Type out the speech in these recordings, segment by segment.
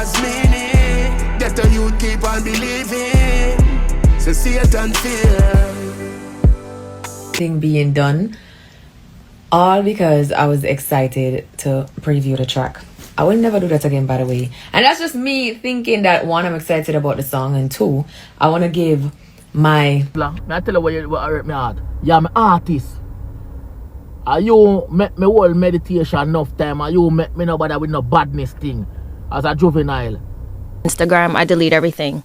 has meaning. That the youth keep on believing. So Satan fear. Thing being done, all because I was excited to preview the track. I will never do that again, by the way. And that's just me thinking that one, I'm excited about the song, and two, I want to give my... I tell you what hurt me heart. Yeah, I'm an artist. You make me whole meditation enough time, and you make me know about with no badness thing as a juvenile. Instagram, I delete everything.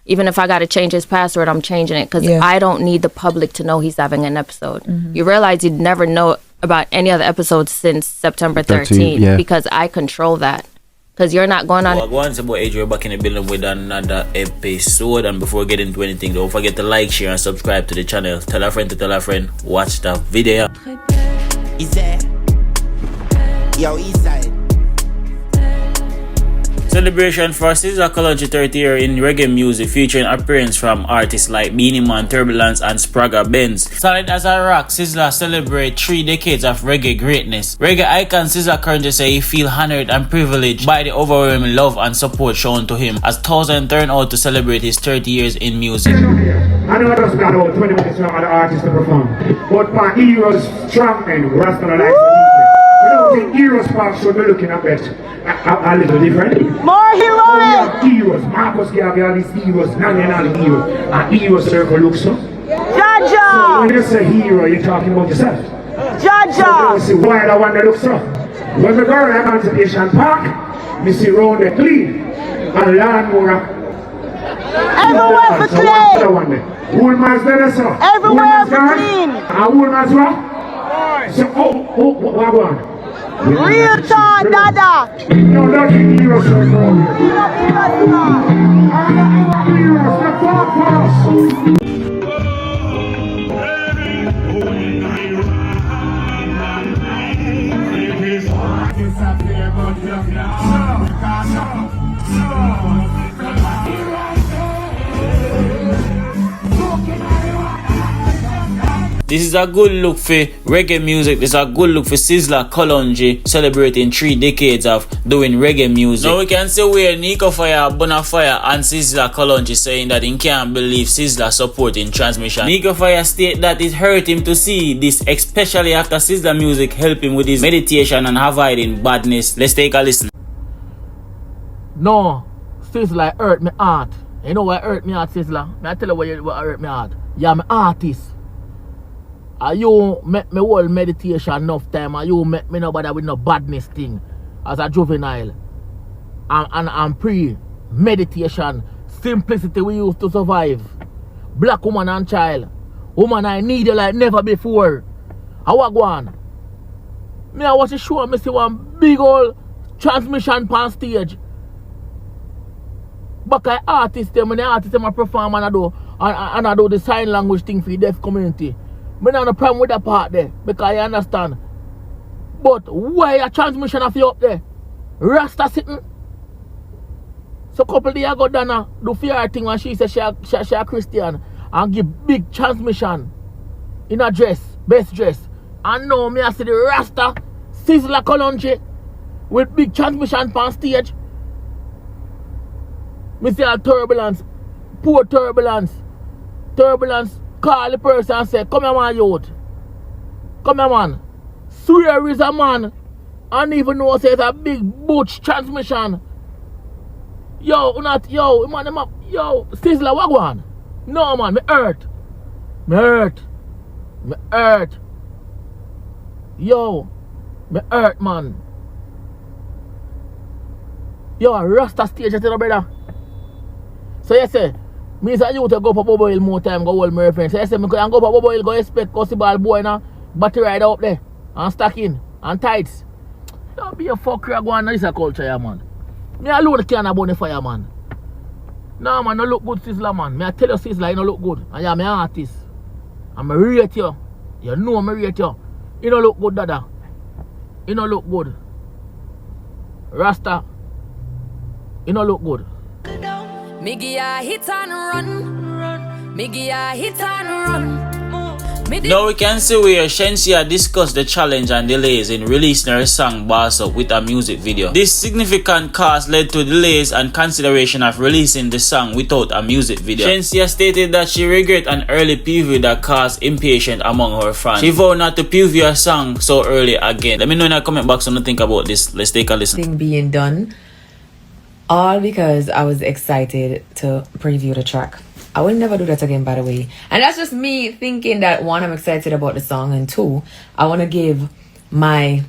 Even if I got to change his password, I'm changing it because I don't need the public to know he's having an episode. You realize you'd never know about any other episodes since September 13th because I control that. Because you're not going on. Once about age, we're back in the building with another episode. And before we get into anything, don't forget to like, share, and subscribe to the channel. Tell a friend to tell a friend. Watch the video. Yo, Eastside. Celebration for Sizzla Kalonji 30 year in reggae music, featuring appearance from artists like Beenie Man, Turbulence, and Spragga Benz. Solid as a rock, Sizzla celebrate 3 decades of reggae greatness. Reggae icon Sizzla currently say he feel honored and privileged by the overwhelming love and support shown to him as thousands turn out to celebrate his 30 years in music. I know I just got about 20 minutes from other artists to perform, but my heroes, strong men, Rasta like we don't think heroes part should be looking a bit a little different. More heroic! Heroes, Marcus Garvey, all these heroes, none and all the heroes. A hero circle looks so. Jaja! So when you say hero, you're talking about yourself. Jaja! So see why the one that looks so. When we go to Emancipation Park, we see round the clean and lawnmower. Everywhere for clean! Woolman's Vanessa. Everywhere for clean! And Woolman's what? So, what one? Real talk, Dada! No, not in heroes circle. I'm not heroes, the far pass. This is a good look for reggae music. This is a good look for Sizzla Kalonji celebrating 3 decades of doing reggae music. Now we can see where nicofire, Bonafire, and Sizzla Kalonji saying that he can't believe Sizzla supporting transmission. nicofire state that it hurt him to see this, especially after Sizzla music help him with his meditation and avoiding badness. Let's take a listen. No, Sizzla hurt me heart. You know what hurt me heart, Sizzla? I tell you what hurt me heart. Yeah, I'm an artist. You make me whole meditation enough time, and you make me know about with no badness thing as a juvenile. And pre-meditation, simplicity we used to survive. Black woman and child. Woman I need you like never before. I walk one. Me I watch a show and me see one big old transmission pan stage. But I artist them, and the artist them I perform and I do the sign language thing for the deaf community. I don't have a problem with that part there, because I understand. But why a transmission of you up there? Rasta sitting? So a couple days ago, Dana do fear thing when she said she a Christian and give big transmission in a dress, best dress. And now me I see the Rasta Sizzla Kalonji with big transmission on stage. Me see a turbulence, poor turbulence. Call the person and say, come here man youth. Come here man. Swear is a man. And even know say it's a big butch transmission. Yo, man, yo, Sizzla, what go on? No man, me hurt. Yo, me hurt man. Yo, Rasta stage, you know, brother. So you say, me say you to go for Bobo Hill more time, go hold my reference. So you say, me can go for Bobo Hill, go expect Cosibal boy now, battery ride up there, and stacking, and tights. Don't be a fucker, go on, this is a culture, yeah, man. Me alone can't burn the fire, man. No, man, no look good, Sizzla, man. Me I tell you, Sizzla, you no look good. And you're my artist. And I rate you. You know I rate you. You don't look good, Dada. You don't look good. Rasta, you don't look good. Me give a hit and run. Me give a hit and run. Now we can see where Shenseea discussed the challenge and delays in releasing her song Boss Up with a music video. This significant cost led to delays and consideration of releasing the song without a music video. Shenseea stated that she regret an early preview that caused impatience among her fans. She vowed not to preview a song so early again. Let me know in the comment box what you think about this. Let's take a listen. Thing being done, all because I was excited to preview the track. I will never do that again, by the way. And that's just me thinking that, one, I'm excited about the song, and two, I want to give my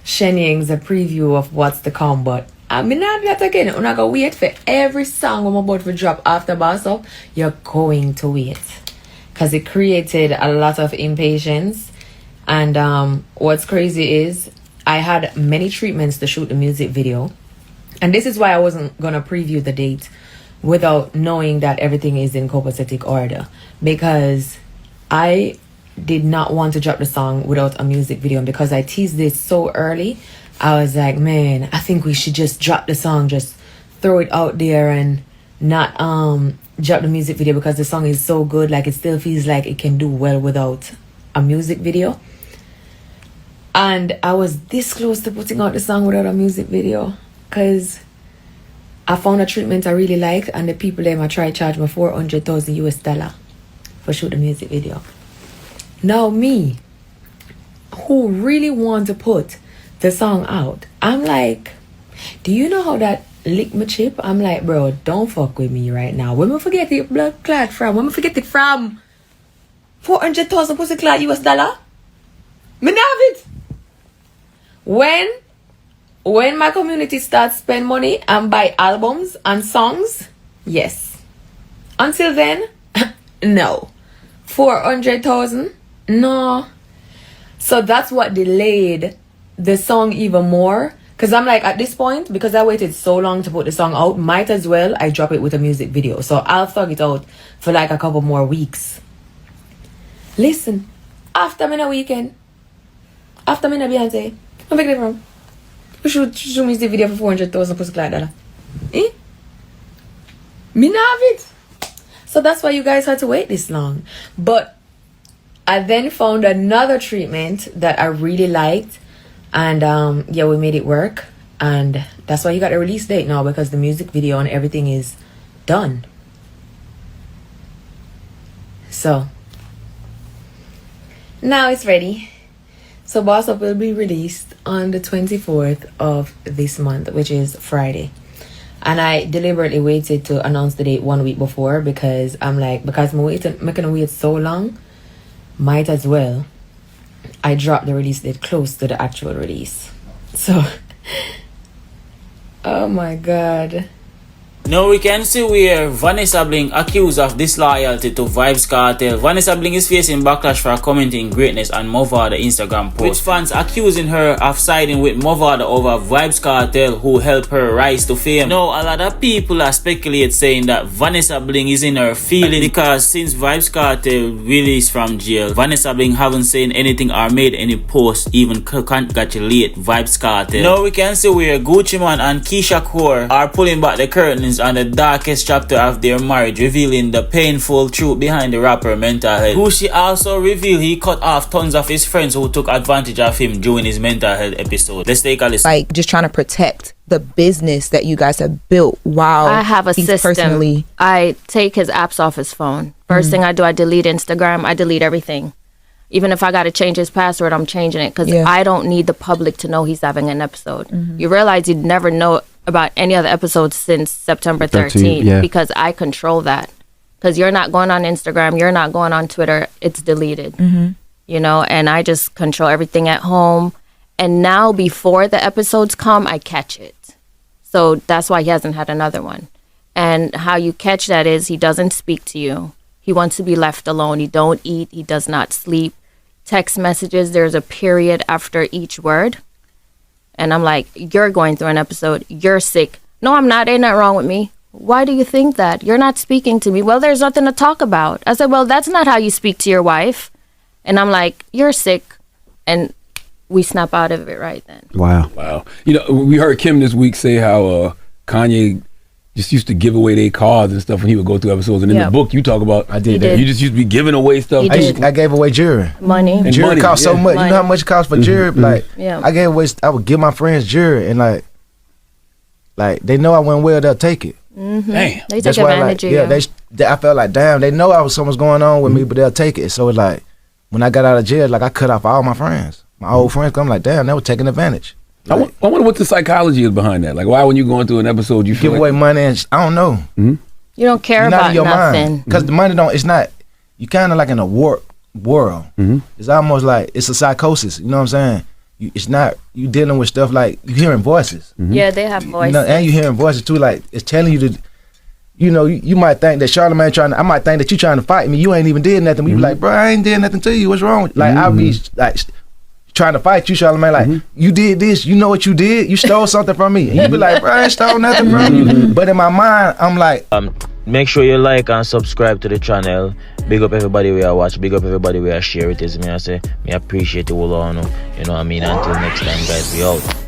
Shenyings a preview of what's to come. But I'm not do that again. I'm not going to wait for every song I'm about to drop after Boss Up. You're going to wait. Because it created a lot of impatience. And what's crazy is I had many treatments to shoot the music video. And this is why I wasn't going to preview the date without knowing that everything is in copacetic order, because I did not want to drop the song without a music video. And because I teased this so early, I was like, man, I think we should just drop the song, just throw it out there and not drop the music video, because the song is so good. Like, it still feels like it can do well without a music video. And I was this close to putting out the song without a music video, because I found a treatment I really liked, and the people there I tried charge me $400,000 for shoot the music video. Now me, who really want to put the song out, I'm like, do you know how that lick my chip? I'm like, bro, don't fuck with me right now. When we forget the blood clot from? When we forget it from? 400,000 pussy clot US dollar? Me not have it. When my community starts spend money and buy albums and songs, yes. Until then, no. 400,000? No. So that's what delayed the song even more. Because I'm like, at this point, because I waited so long to put the song out, might as well I drop it with a music video. So I'll thug it out for like a couple more weeks. Listen, after me a weekend, after me a Beyonce, I'm picking it from. We should show me the video for 400,000 pussy like that. Eh? Me not have it. So that's why you guys had to wait this long. But I then found another treatment that I really liked. And yeah, we made it work. And that's why you got a release date now, because the music video and everything is done. So now it's ready. So Boss Up will be released on the 24th of this month, which is Friday. And I deliberately waited to announce the date 1 week before, because I'm like, because I'm gonna wait so long, might as well I drop the release date close to the actual release. So, oh my God. Now we can see where Vanessa Bling accused of disloyalty to Vybz Kartel. Vanessa Bling is facing backlash for commenting greatness on Movada Instagram post, with fans accusing her of siding with Movada over Vybz Kartel, who helped her rise to fame. Now a lot of people are speculating, saying that Vanessa Bling is in her feelings, because since Vybz Kartel released from jail, Vanessa Bling haven't said anything or made any post even congratulate Vybz Kartel. Now we can see where Gucci Man and Keisha Cole are pulling back the curtains on the darkest chapter of their marriage, revealing the painful truth behind the rapper mental health. Gucci also revealed he cut off tons of his friends who took advantage of him during his mental health episode. Let's take a listen. Like, just trying to protect the business that you guys have built while I have a system. I take his apps off his phone. First thing I do, I delete Instagram. I delete everything. Even if I got to change his password, I'm changing it, because I don't need the public to know he's having an episode. You realize you'd never know about any other episodes since September 13th, because I control that. Because you're not going on Instagram, you're not going on Twitter, it's deleted. You know, and I just control everything at home. And now before the episodes come, I catch it. So that's why he hasn't had another one. And how you catch that is he doesn't speak to you. He wants to be left alone. He don't eat. He does not sleep. Text messages, there's a period after each word. And I'm like, you're going through an episode. You're sick. No, I'm not. Ain't nothing wrong with me. Why do you think that? You're not speaking to me. Well, there's nothing to talk about. I said, well, that's not how you speak to your wife. And I'm like, you're sick. And we snap out of it right then. Wow. You know, we heard Kim this week say how Kanye just used to give away their cards and stuff when he would go through episodes. And in the book, you talk about I did that. You just used to be giving away stuff. I gave away jewelry. Money. And jewelry cost so much. Money. You know how much it costs for jewelry? Like, I would give my friends jewelry, and like they know I went well, they'll take it. Mm-hmm. Damn. They take advantage of you. I felt like, damn, they know something's going on with me, but they'll take it. So it's like, when I got out of jail, like I cut off all my friends, my old friends. I'm like, damn, they were taking advantage. Like, I wonder what the psychology is behind that. Like, why when you going through an episode, you give away money and I don't know. Mm-hmm. You don't care about nothing. Because the money it's not, you kind of like in a warped world. Mm-hmm. It's almost like, it's a psychosis, you know what I'm saying? It's not, you dealing with stuff like, you hearing voices. Mm-hmm. Yeah, they have voices. You know, and you hearing voices too, like, it's telling you to, you know, you might think that Charlamagne I might think that you trying to fight me, you ain't even did nothing. We be like, bro, I ain't did nothing to you, what's wrong with you? Like, I'll be like, trying to fight you, Charlamagne, like, you did this, you know what you did? You stole something from me. And you be like, bro, I ain't stole nothing from you. But in my mind, I'm like, make sure you like and subscribe to the channel. Big up everybody we are watch. Big up everybody we are share it. Is me I say, me appreciate it all on. You know what I mean? Until next time, guys, we out.